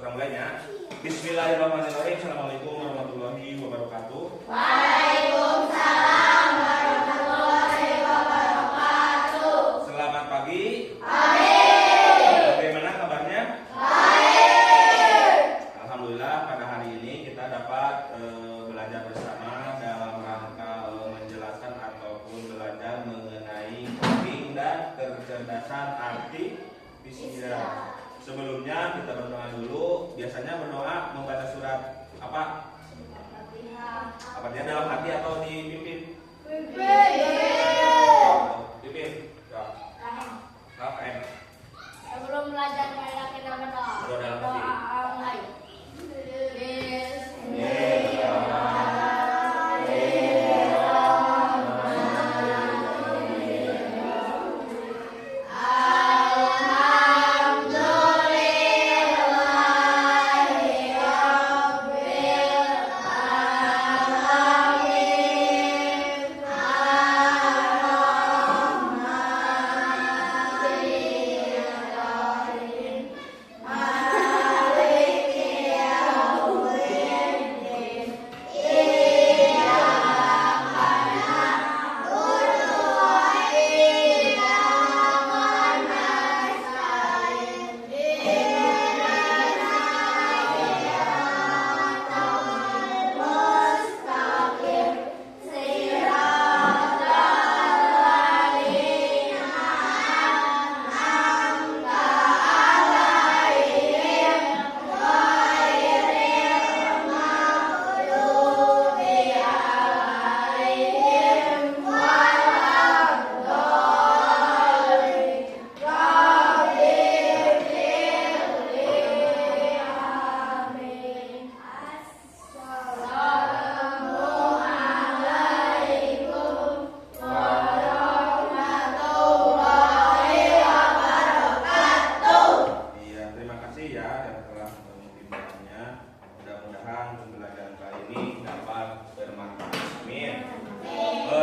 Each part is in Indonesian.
Kurang mulainya. Bismillahirrahmanirrahim. Assalamualaikum warahmatullahi wabarakatuh. Waalaikumsalam warahmatullahi wabarakatuh. Selamat pagi. Baik. Bagaimana kabarnya? Baik. Alhamdulillah pada hari ini kita dapat belajar bersama dalam rangka menjelaskan ataupun belajar mengenai coding dan kecerdasan artifisial. Sebelumnya kita berdoa dulu. Biasanya berdoa membaca surat apa? Al-Fatihah dalam hati atau dipimpin? Pimpin. Rahim. Sebelum belajar kita berdoa. Berdoa dalam hati. Mulai.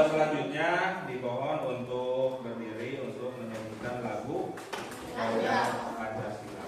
Selanjutnya dimohon untuk berdiri untuk menyanyikan lagu Gauda Pancasila.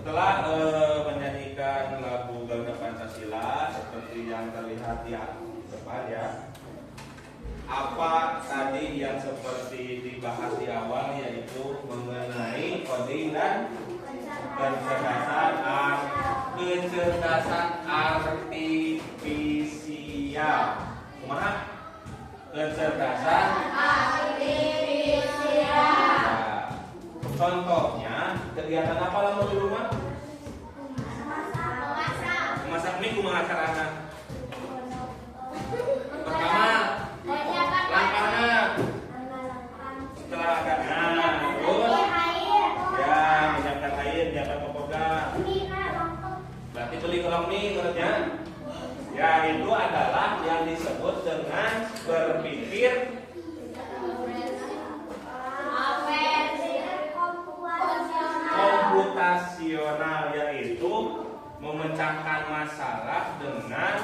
Setelah menyanyikan lagu Gauda Pancasila seperti yang terlihat di depan ya, apa tadi yang seperti dibahas di awal yaitu mengenai coding dan kecerdasan artifisial. Kumaha? Kecerdasan artifisial. Contohnya kegiatan apa lamun di rumah? Memasak mie kumaha carana? Pertama, langkahnya setelah agak terus ya menyiapkan air, menyiapkan kopoga. Berarti beli ulang mie menurutnya. Ya itu adalah yang disebut dengan berpikir komputasional, yaitu memecahkan masalah dengan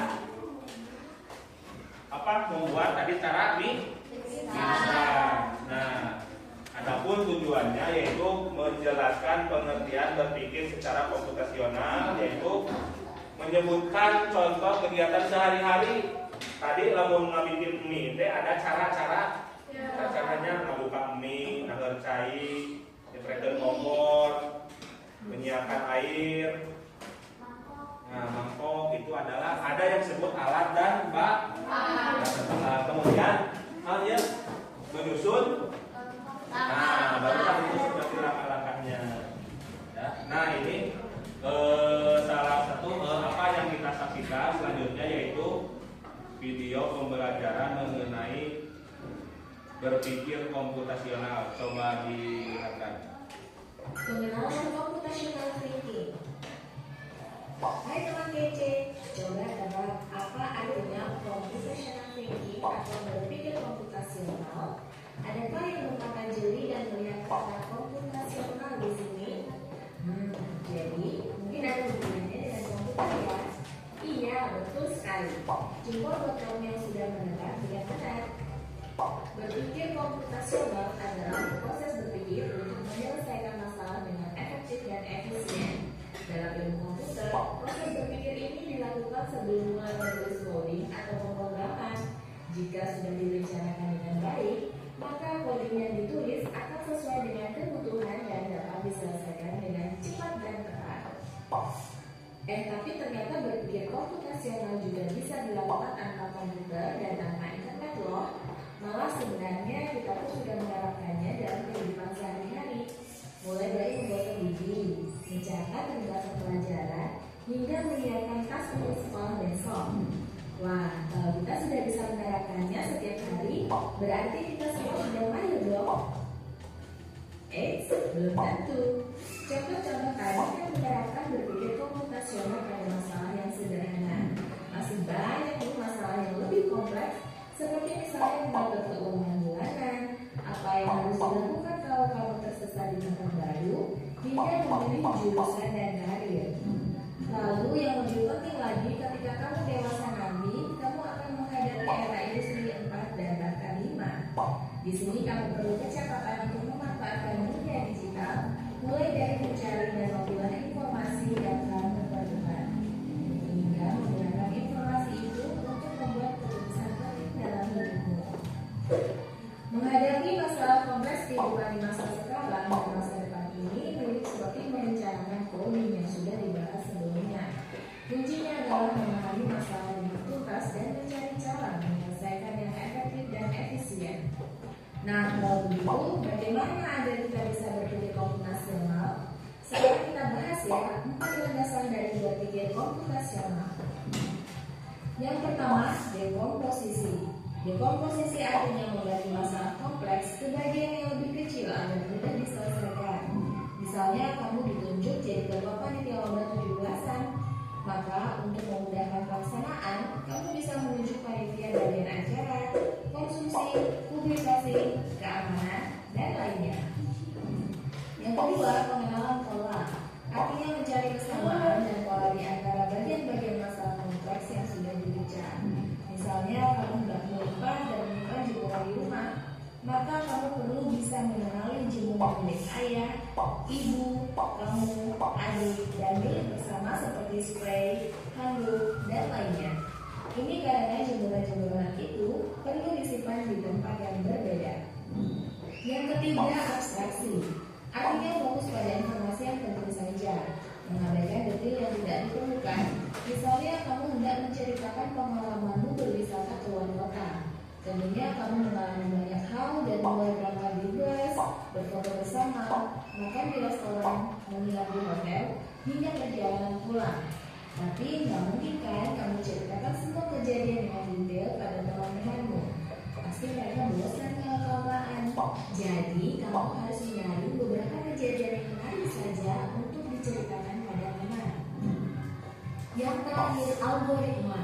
apa? Membuat tadi cara bisa. Nah, ada tujuannya yaitu menjelaskan pengertian berpikir secara komputasional, yaitu menyebutkan contoh kegiatan sehari-hari. Tadi lamun ngabikin mie teh ada cara-cara. Caranya ngabuka mie, ngercai, nyeprekeun kompor, menyiapkan air. Nah, mangkok itu adalah ada yang disebut alat dan kemudian ya menyusun. Nah, baru tadi itu seperti langkah-langkahnya. Ya. Nah, ini salah satu apa yang kita saksikan selanjutnya yaitu video pembelajaran mengenai berpikir komputasional. Coba dilihatkan. Pengenalan computational thinking. Hai teman kece, coba tebak apa artinya computational thinking atau berpikir komputasional? Adakah yang merupakan jeli dan melihat kata komputasional di sini? Jadi mungkin ada hubungannya dengan komputer ya? Iya, betul sekali. Jempol buat kamu yang sudah mendengar dengan benar. Berpikir komputasional adalah proses berpikir untuk menyelesaikan masalah dengan efektif dan efisien. Dalam ilmu komputer, proses berpikir ini dilakukan sebelum mulai menulis coding atau pemrograman. Jika sudah direncanakan dengan baik, maka coding yang ditulis akan sesuai dengan kebutuhan dan dapat diselesaikan dengan cepat dan tepat. Tapi ternyata berpikir komputasional juga bisa dilakukan tanpa komputer dan tanpa internet loh. Malah sebenarnya kita pun sudah menerapkannya dalam kehidupan sehari-hari. Mulai dari membuat gigi, mencatat ringkasan pelajaran, hingga menyiapkan tas untuk sekolah besok. Wah, kalau kita sudah bisa menerapkannya setiap hari, berarti kita semua sudah mahir dong. Belum tentu. Contoh-contoh tadi yang menerapkan berpikir komputasional pada masalah yang sederhana. Masih banyak nih masalah yang lebih kompleks, seperti misalnya mengatur keuangan bulanan, apa yang harus dilakukan kalau kamu tersesat di tempat baru, hingga memilih jurusan dan karir. Lalu yang lebih penting lagi, ketika kamu dewasa nanti, kamu akan menghadapi era industri 4 dan bahkan 5. Di sini kamu perlu kecepatan untuk memanfaatkan dunia digital, mulai dari mencari dan memilah informasi yang kamu perlukan, hingga menggunakan informasi itu untuk membuat keputusan penting dalam hidupmu. Menghadapi masalah kompleks kehidupan di masa sekarang dan masa depan ini mirip seperti merencanakan coding yang sudah dibahas sebelumnya. Kuncinya adalah memahami masalah dengan tuntas dan mencari cara menyelesaikan yang efektif dan efisien. Nah, kalau begitu, bagaimana agar kita bisa berpikir komputasional? Sekarang kita bahas ya 4 landasan dari berpikir komputasional. Yang pertama, dekomposisi. Dekomposisi artinya membagi masalah kompleks ke bagian yang lebih kecil agar mudah diselesaikan. Misalnya kamu ditunjuk jadi ketua panitia lomba 17-an, maka untuk memudahkan pelaksanaan, kamu bisa menunjuk panitia bagian acara, konsumsi, publikasi, keamanan, dan lainnya. Yang kedua, pengenalan pola. Artinya mencari kesamaan dan pola di antara bagian-bagian masalah kompleks yang sudah dibicarakan. Misalnya kamu hendak melupa dan menyimpan jemuran di rumah, maka kamu perlu bisa mengenali jemuran milik ayah, ibu, kamu, adik, dan milik bersama seperti spray, handuk, dan lainnya. Ini karena jemuran-jemuran itu perlu disimpan di tempat yang berbeda. Yang ketiga, abstraksi. Artinya fokus pada informasi yang penting saja, mengabaikan detail yang tidak diperlukan. Misalnya kamu hendak menceritakan pengalamanmu berwisata ke luar kota. Tentunya kamu mengalami banyak hal dan mulai berangkat di bus, berfoto bersama, makan di restoran, menginap di hotel, hingga perjalanan pulang. Tapi nggak mungkin kan kamu ceritakan semua kejadian dengan detail pada teman-temanmu. Pasti mereka bosan kalau kelamaan. Jadi kamu harus mencari beberapa kejadian yang menarik saja untuk diceritakan pada teman. Yang terakhir, algoritma.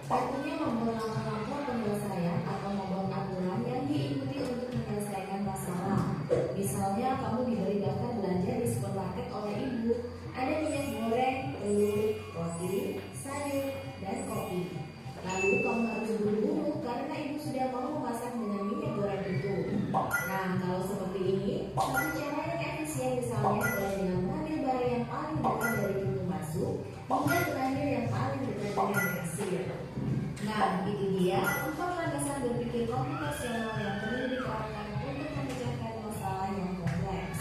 Artinya membuat langkah-langkah penyelesaian atau membuat aturan yang diikuti untuk menyelesaikan masalah. Misalnya kamu diberi daftar belanja di supermarket oleh ibu. Ada minyak goreng, telur, roti, sayur, dan kopi. Lalu kamu harus buru-buru karena ibu sudah mau memasak dengan minyak goreng itu. Nah, kalau seperti ini, satu cara yang efisien misalnya adalah dengan mengambil barang yang paling dekat dari pintu masuk hingga terakhir yang paling dekat dengan kasir. Nah, itu dia 4 landasan berpikir komputasional yang perlu diterapkan untuk memecahkan masalah yang kompleks.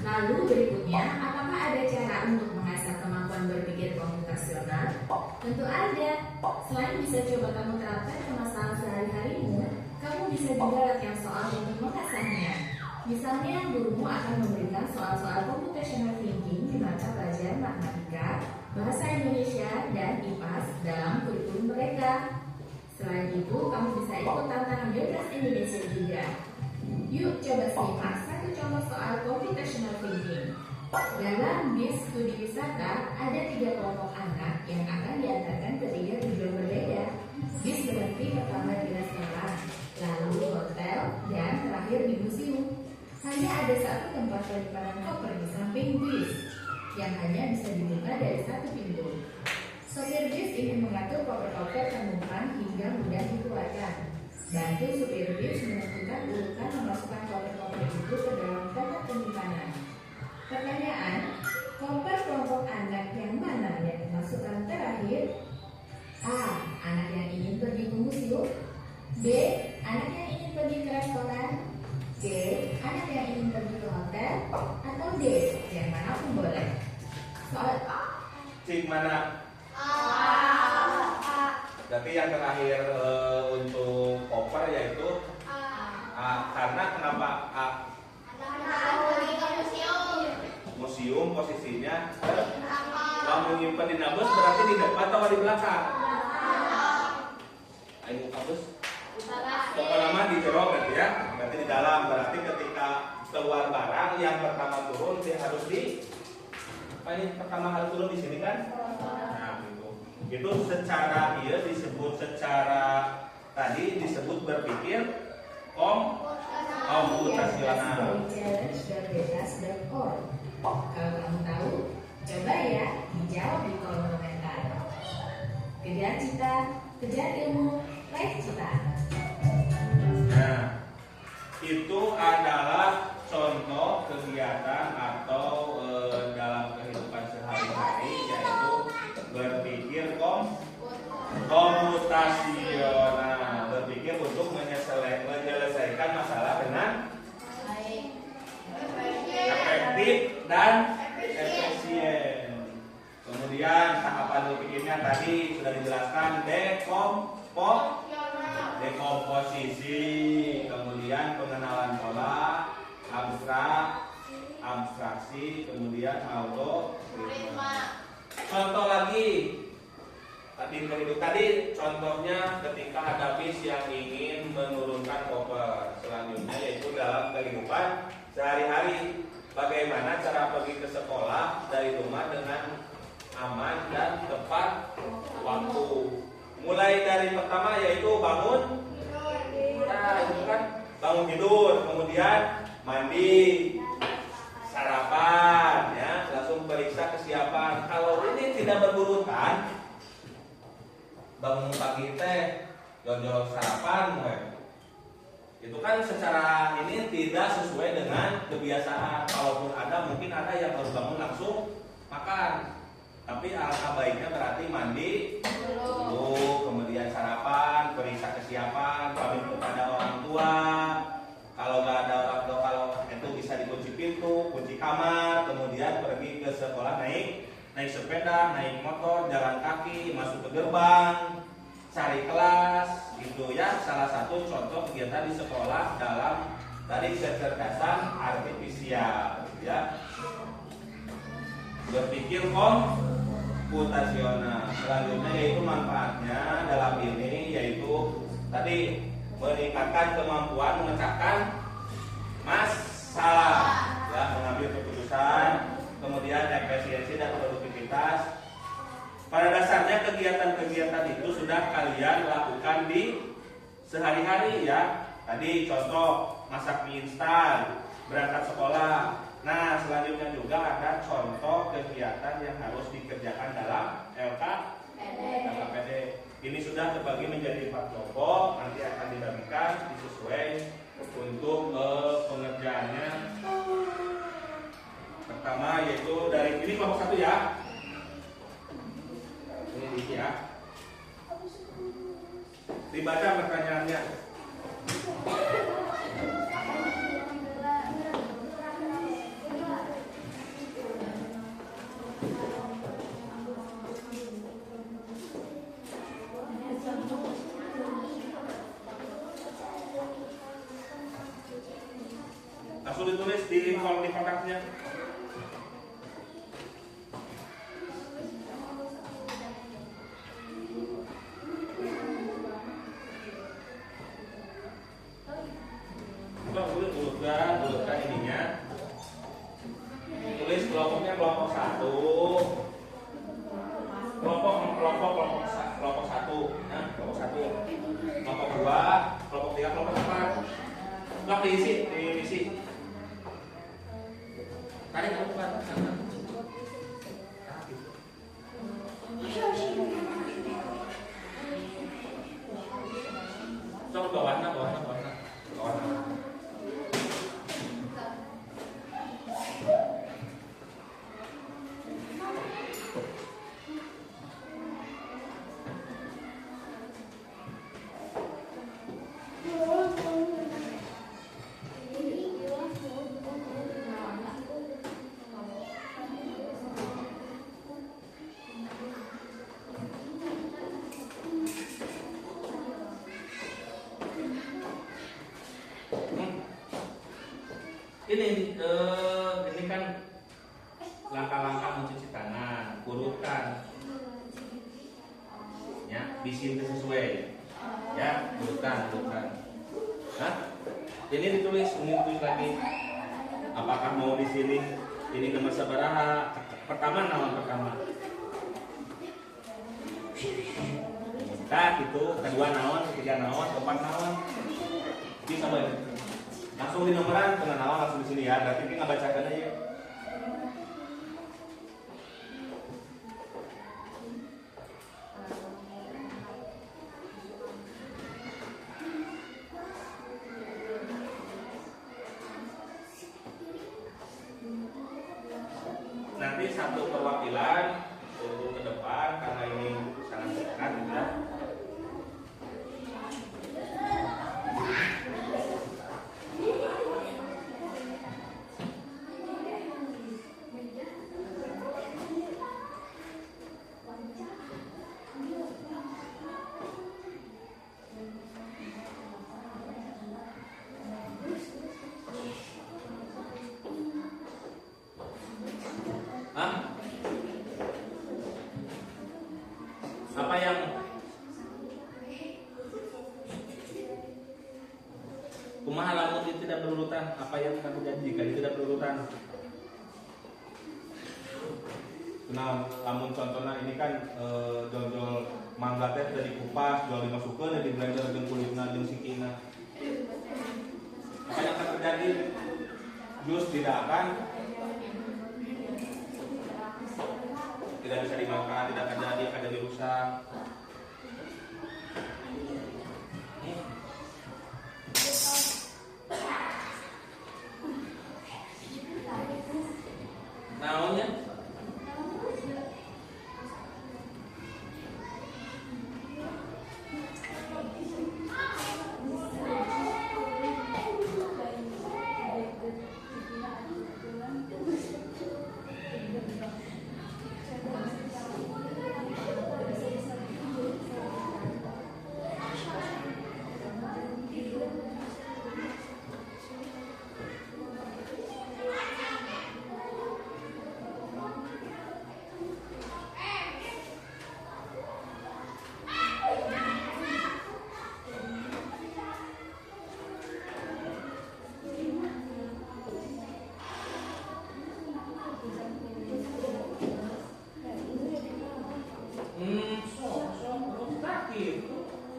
Lalu berikutnya, apakah ada cara untuk mengasah kemampuan berpikir komputasional? Tentu ada. Selain bisa coba kamu terapkan ke masalah sehari-harimu, kamu bisa juga latihan soal untuk mengasahnya. Misalnya, gurumu akan memberikan soal-soal computational thinking di mata pelajaran matematika, bahasa Indonesia, dan IPAS dalam kurikulum mereka. Selain itu, kamu bisa ikut tantangan Bebas Indonesia juga. Yuk coba simak satu contoh soal computational thinking. Dalam BIS studi wisata, ada 3 kelompok anak yang akan diantarkan ke 3 tujuan berbeda. BIS berhenti pertama di restoran, lalu hotel, dan terakhir di museum. Hanya ada satu tempat penyimpanan koper di samping bis yang hanya bisa dibuka dari satu pintu. Sopir bis ingin mengatur koper-koper penumpang hingga mudah dikeluarkan. Bantu supir bis menentukan urutan memasukkan koper-koper itu ke dalam tempat penyimpanan. Pertanyaan, koper kelompok anak yang mana yang dimasukkan terakhir? A. Anak yang ingin pergi ke museum. B. Anak yang ingin pergi ke restoran. C. Anak yang ingin pergi ke hotel. Atau D. Yang mana pun boleh. Soal A. Cik mana? Berarti yang terakhir untuk koper yaitu A. Karena kenapa A? Museum posisinya kalau menyimpan di nabus berarti di depan atau di belakang? Ayo kabus. Pokoknya di jero berarti ya. Berarti di dalam. Berarti ketika keluar barang yang pertama turun dia harus di apa ini pertama harus turun di sini kan? Nah, gitu. Itu secara tadi disebut berpikir komputasional. Kalau kamu tahu, coba ya dijawab di kolom komentar. Kejar cita, kejar ilmu, raih cita. Nah, itu adalah contoh kegiatan atau dalam kehidupan sehari-hari yaitu berpikir komputasional, berpikir untuk menyelesaikan masalah dengan efektif dan efisien. Kemudian tahapan berpikirnya tadi sudah dijelaskan dekomposisi, kemudian pengenalan pola, abstraksi, kemudian algoritma. Contoh lagi tadi contohnya ketika ada bis yang ingin menurunkan koper. Selanjutnya yaitu dalam kehidupan sehari-hari, bagaimana cara pergi ke sekolah dari rumah dengan aman dan tepat waktu. Mulai dari pertama yaitu bangun tidur, kemudian mandi, sarapan, ya, langsung periksa kesiapan. Kalau ini tidak berurutan, bangun pagi teh, jojol sarapan, itu kan secara ini tidak sesuai dengan kebiasaan. Kalaupun ada, mungkin ada yang baru bangun langsung makan. Tapi alangkah baiknya berarti mandi dulu, kemudian sarapan, periksa kesiapan, pamit kepada orang tua. Kalau nggak ada orang tua, kalau itu bisa dikunci pintu, kunci kamar, kemudian pergi ke sekolah naik sepeda, naik motor, jalan kaki, masuk ke gerbang, cari kelas, gitu ya. Salah satu contoh kegiatan di sekolah dalam tadi kecerdasan artifisial, ya. Berpikir komputasional. Selanjutnya yaitu manfaatnya dalam ini yaitu tadi meningkatkan kemampuan memecahkan masalah, ya, mengambil keputusan, kemudian efisiensi dan produktivitas. Pada dasarnya kegiatan-kegiatan itu sudah kalian lakukan di sehari-hari, ya. Tadi contoh masak mie instan, berangkat sekolah. Nah, selanjutnya juga ada contoh kegiatan yang harus dikerjakan dalam LKPD. Ini sudah terbagi menjadi 4 kelompok, nanti akan dibagikan disesuai untuk pengerjaan. Ini kelompok 1 ya. Ini ya. Dibaca pertanyaannya. Langsung ditulis di kontaknya. Urutkan ininya. Tulis kelompoknya kelompok 1. Kelompok 1, ya, kelompok 1. Kelompok 2, kelompok 3, kelompok 4. Blok diisi. Tarik ke depan. Coba bawahnya. Ini kan langkah-langkah mencuci tangan, urutkan, ya, di sini sesuai, ya, urutkan. Nah, ini ditulis lagi. Apakah mau di sini? Ini nomor sabaraha? Pertama, naon pertama? Nah, itu kedua naon, ketiga naon, keempat naon. Bisa boleh. Langsung di nomoran dengan awal langsung di sini ya. Berarti kita bacakan aja. Nanti satu perwakilan untuk ke depan karena ini sangat dekat ya. Apa yang kumaha lamun itu tidak berurutan? Apa yang akan terjadi jika itu tidak berurutan? Nah, lamun contohnya ini kan jol mangga teh dari kupas, jol dimasukkan di blender jeung kulitna jeung sikina. Apa yang akan terjadi? Jus tidak akan tidak bisa dimakan, tidak akan jadi rusak. Naonnya?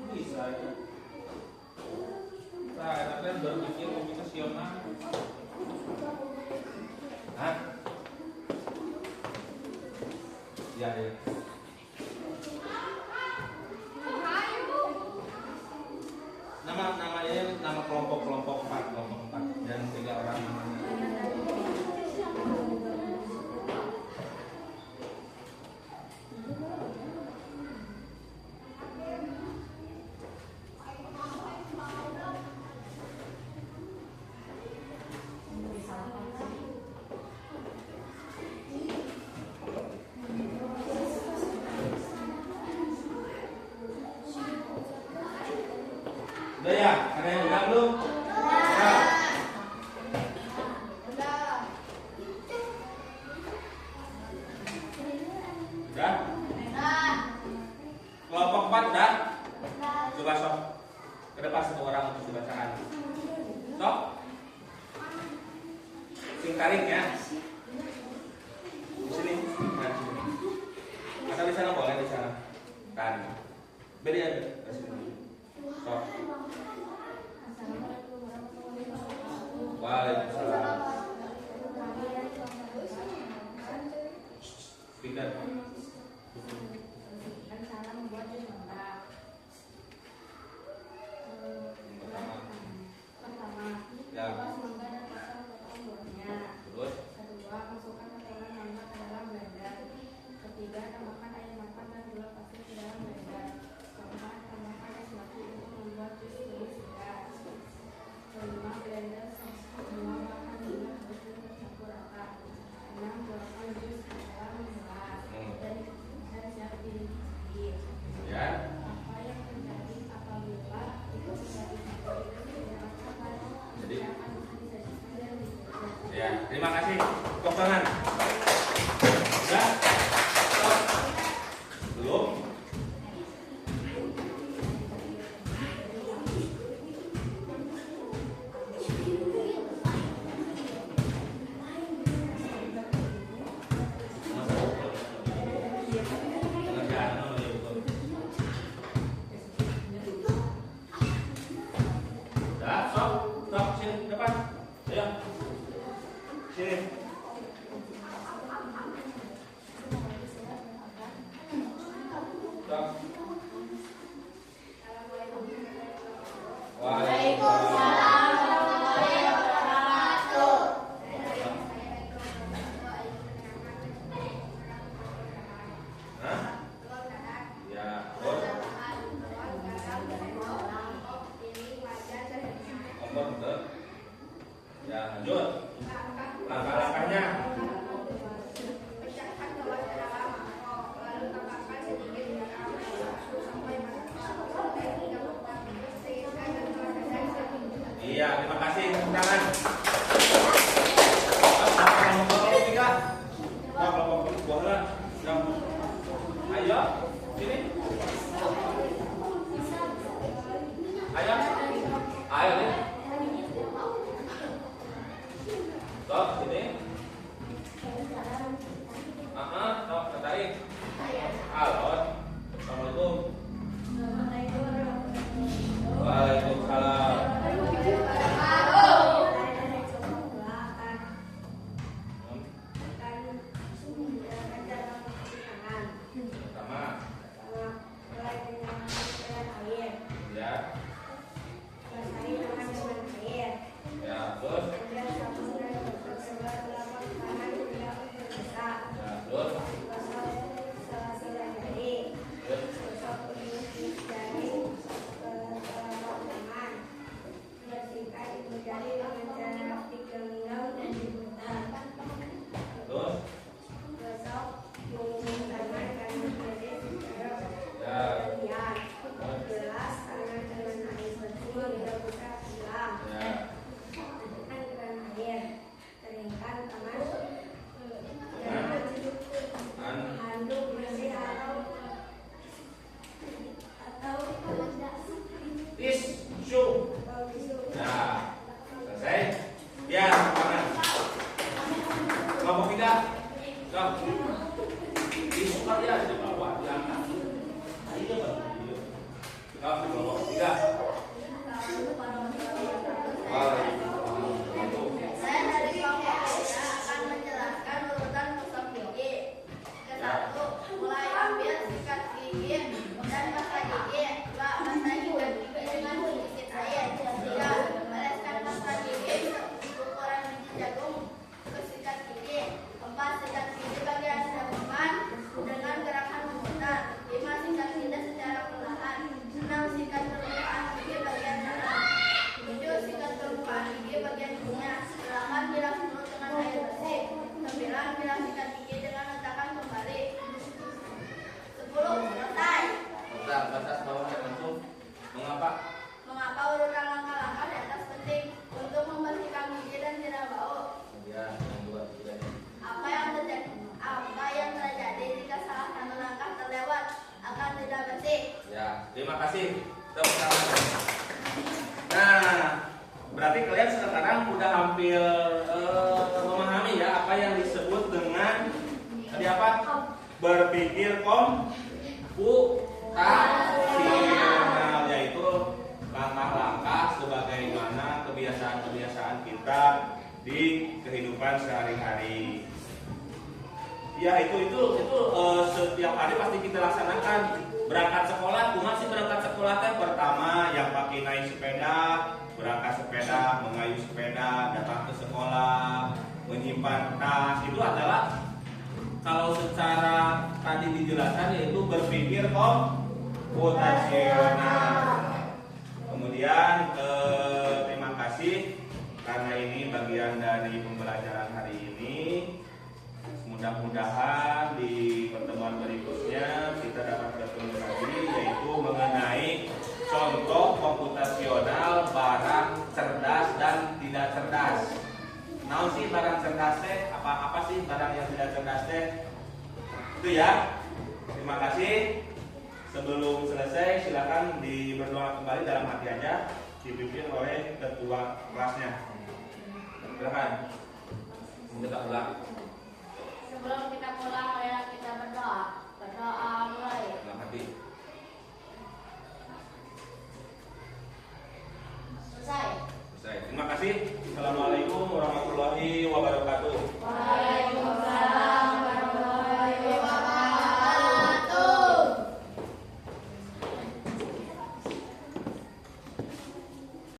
Bisa ya. Nah, kan berpikir komputasional. Hah? Ya. Namanya nama kelompok 4 dan 3 orang namanya. Ada yang udah belum? Udah. Udah? Kelompok 4 udah? Coba sok. Ke depan satu orang untuk dibacaan. Sok. Singkaring ya. Di sini. Nah, di sini. Atau di sana boleh di sana. Kan. Beda ya, di sini. Sok. Waalaikumsalam. Speaker. Ya. Terus. Kedua, masukkan potongan nambah ke dalam blender. Ketiga, tambahkan air matang dan gula pasir ke dalam blender. Keempat, tambahkan es batu untuk membuat jus lebih segar. Kelima, blender semua bahan hingga betul tercampur rata. 6, tuangkan jus ke dalam gelas dan siap dinikmati. Ya. Apa yang terjadi apabila itu menjadi Jadi. Ya, terima kasih. Tepuk tangan. Sudah? Stop. Belum? Sudah, stop. Stop, sini, depan. Ayo. Sini. Stop. Waalaikumsalam. Hah? Ya, terus. Kompor betul. Ya, lanjut. Langkah-langkahnya. Pecahkan telur ke dalam mangkok, lalu tambahkan sedikit garam sampai matang dan hingga matang. Sehingga telur dadar sedikit. Iya, terima kasih. Tepuk tangan. Kelompok 3. Nah, kelompok bola. Ayo, sini. Ayo. Ayo nih. Stop, sini. Stop, tertarik. Halo. Assalamualaikum. Waalaikumsalam. Pertama, ya. Ya, terus. Ya, terus. Terus. Tisu. Nah, selesai. Ya, tangan. Kelompok 3. Stop. Tisu kali ya di bawah, di atas. Ayo, Stop, kelompok 3. Saya dari kelompok saya akan menjelaskan urutan tusuk gigi. Ke-1, mulai ambil sikat gigi dan pasta gigi. 2, pasta sikat gigi dengan sedikit air. 3, oleskan pasta gigi ukuran biji jagung ke sikat gigi. 4, sikat gigi bagian depan dengan gerakan memutar. 5, sikat lidah secara perlahan. 6, sikat permukaan gigi bagian dalam. 7, sikat permukaan gigi kasih. Tepuk tangan. Nah, berarti kalian sekarang udah hampir memahami ya apa yang disebut dengan tadi apa? Berpikir komputasional, yaitu langkah-langkah sebagaimana kebiasaan-kebiasaan kita di kehidupan sehari-hari. Ya itu setiap hari pasti kita laksanakan. Berangkat sekolah, kumaha sih berangkat sekolah teh? Pertama yang pakai naik sepeda, berangkat sepeda, mengayuh sepeda, datang ke sekolah, menyimpan tas. Itu adalah kalau secara tadi dijelaskan yaitu berpikir komputasional. Kemudian terima kasih karena ini bagian dari pembelajaran hari ini. Mudah-mudahan di pertemuan berikutnya kita dapat bertemu lagi, yaitu mengenai contoh komputasional barang cerdas dan tidak cerdas. Nah sih barang cerdas teh apa sih barang yang tidak cerdas teh? Itu ya. Terima kasih. Sebelum selesai silakan berdoa kembali dalam hati aja, dipimpin oleh ketua kelasnya. Silakan. Kita ulang. Sebelum kita pulang, marilah kita berdoa.